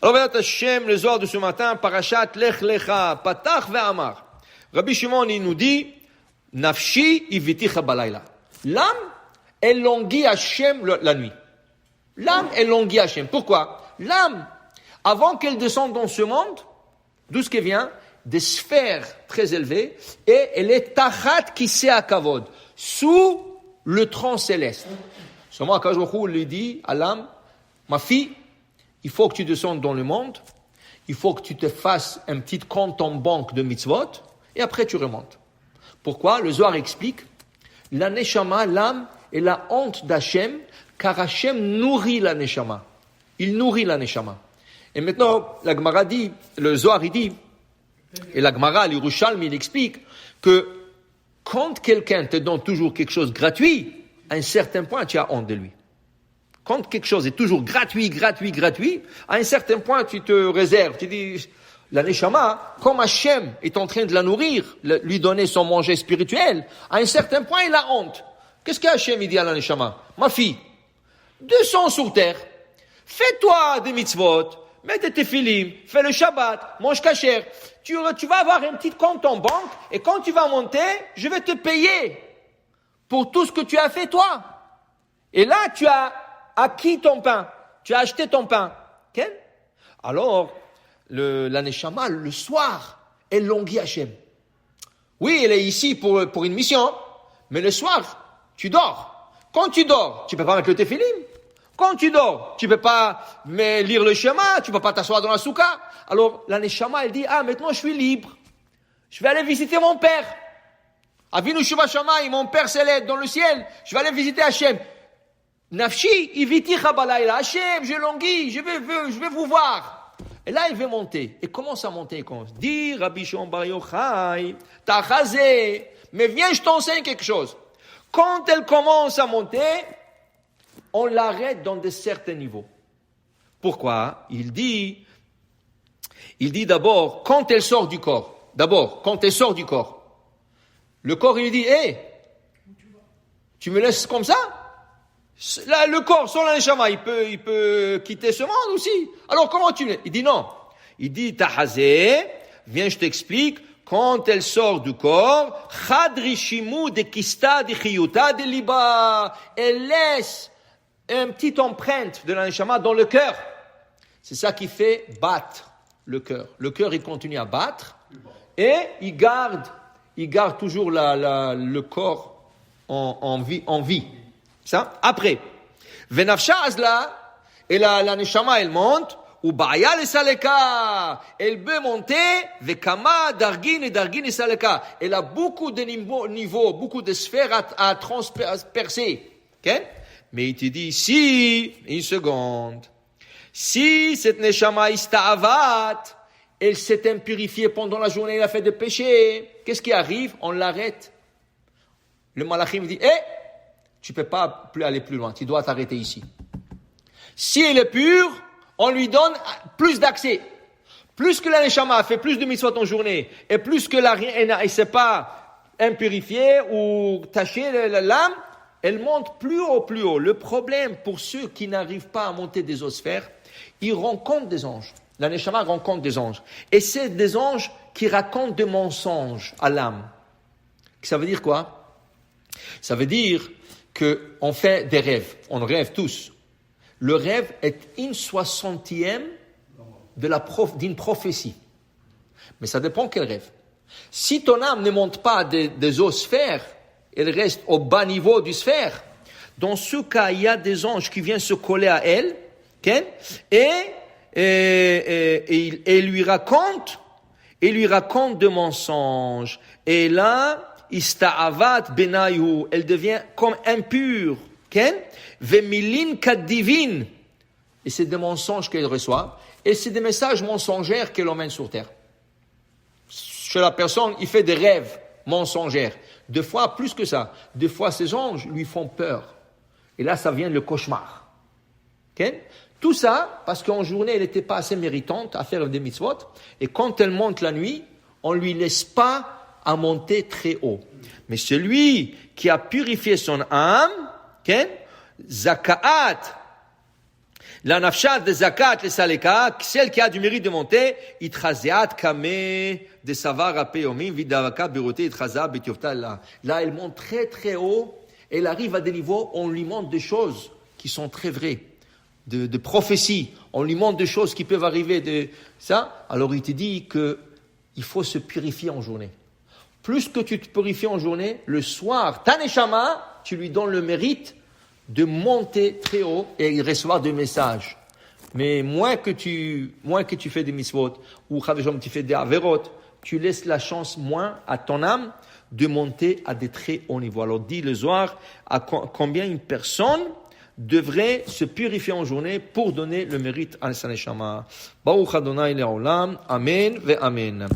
Alors, Be'ezrat Hashem, le Zohar de ce matin, Parashat Lech Lecha, Patach ve'amar. Rabbi Shimon, il nous dit, Nafshi iviticha balayla. L'âme, elle languit Hashem la nuit. L'âme, elle languit Hashem. Pourquoi? L'âme, avant qu'elle descende dans ce monde, d'où ce qu'elle vient? Des sphères très élevées, et elle est tachat kiseh kavod, sous le tronc céleste. Seulement, Akadosh Baruch Hu lui dit à l'âme, ma fille, il faut que tu descendes dans le monde, il faut que tu te fasses un petit compte en banque de mitzvot, et après tu remontes. Pourquoi? Le Zohar explique, la neshama, l'âme, est la honte d'Hachem, car Hachem nourrit la neshama. Il nourrit la neshama. Et maintenant, la Gemara dit, le Zohar il dit, et la Gemara, l'Yerushalmi, il explique que quand quelqu'un te donne toujours quelque chose gratuit, à un certain point, tu as honte de lui. Quand quelque chose est toujours gratuit, à un certain point, tu te réserves. Tu dis, la neshama, comme Hachem est en train de la nourrir, lui donner son manger spirituel, à un certain point, il a honte. Qu'est-ce que Hachem il dit à la neshama? Ma fille, descends sur terre, fais-toi des mitzvot, mets tes tefillim, fais le Shabbat, mange kasher. Tu vas avoir un petit compte en banque, et quand tu vas monter, je vais te payer pour tout ce que tu as fait toi. Et là, tu as acquis ton pain. Tu as acheté ton pain. Okay? Alors, la neshama, le soir, elle languit Hachem. Oui, elle est ici pour une mission, mais le soir, tu dors. Quand tu dors, tu peux pas mettre le tefillim. Quand tu dors, tu peux pas lire le schéma, tu peux pas t'asseoir dans la soukha. Alors, la neshama, elle dit, maintenant je suis libre. Je vais aller visiter mon père. Avinu Sheba Shamayim, mon père céleste dans le ciel. Je vais aller visiter Hachem. Nafshi, iviticha balayla. Hachem, je languis, je vais vous voir. Et là, il veut monter. Et commence à monter. Il commence. Dis, Rabbi Shimon Bar Yochai, Tachazé. Mais viens, je t'enseigne quelque chose. Quand elle commence à monter, on l'arrête dans de certains niveaux. Pourquoi? Il dit d'abord, quand elle sort du corps. D'abord, quand elle sort du corps. Le corps, il dit, tu me laisses comme ça? Là, le corps, sans la neshama, il peut quitter ce monde aussi. Alors, comment tu le... Il dit non. Il dit, Tahazé, viens, je t'explique, quand elle sort du corps, Chadrishimu de kista de chiyuta de liba. Elle laisse une petite empreinte de la neshama dans le cœur. C'est ça qui fait battre le cœur. Le cœur, il continue à battre et il garde toujours le corps en vie. Ça. Après, Venafsha azla, et la neshama, elle monte, ou ba'ya le saleka, elle peut monter, vekama dargin et saleka. Elle a beaucoup de niveaux, beaucoup de sphères à transpercer. Okay? Mais il te dit, une seconde, si cette neshama ista'avat, elle s'est impurifiée pendant la journée, elle a fait des péchés, qu'est-ce qui arrive? On l'arrête. Le malachim dit, tu peux pas aller plus loin, tu dois t'arrêter ici. Si elle est pure, on lui donne plus d'accès. Plus que la neshama a fait plus de mitzvot en journée, et plus que elle ne s'est pas impurifiée ou tachée l'âme, elle monte plus haut. Le problème pour ceux qui n'arrivent pas à monter des autres sphères, ils rencontrent des anges. La neshama rencontre des anges. Et c'est des anges qui racontent des mensonges à l'âme. Ça veut dire quoi? Ça veut dire qu'on fait des rêves. On rêve tous. Le rêve est 1/60 d'une prophétie. Mais ça dépend quel rêve. Si ton âme ne monte pas des autres sphères, elle reste au bas niveau du sphère, dans ce cas, il y a des anges qui viennent se coller à elle, okay? et lui racontent des mensonges. Et là, ista'avat benayu, elle devient comme impure, okay? Vemilin kadivin, et c'est des mensonges qu'elle reçoit, et c'est des messages mensongers qu'elle emmène sur terre. Chez la personne, il fait des rêves mensongers. Deux fois, plus que ça. Deux fois, ces anges lui font peur. Et là, ça vient le cauchemar. Okay? Tout ça, parce qu'en journée, elle n'était pas assez méritante à faire des mitzvot. Et quand elle monte la nuit, on ne lui laisse pas à monter très haut. Mais celui qui a purifié son âme, okay? Zakaat, La nafshat de zakat le saleka, celle qui a du mérite de monter, itchazeat kame de savar apeyomim vidavaka birote itchaza betiofta là. Là, elle monte très très haut, elle arrive à des niveaux, on lui montre des choses qui sont très vraies, de prophéties, on lui montre des choses qui peuvent arriver de ça. Alors il te dit que il faut se purifier en journée. Plus que tu te purifies en journée, le soir, ta neshama, tu lui donnes le mérite de monter très haut et recevoir des messages. Mais moins que tu fais des mitzvot, ou tu fais des averot, tu laisses la chance moins à ton âme de monter à des très hauts niveaux. Alors dit le Zohar à combien une personne devrait se purifier en journée pour donner le mérite à sa neshama. Baruch Adonai le'olam. Amen ve amen.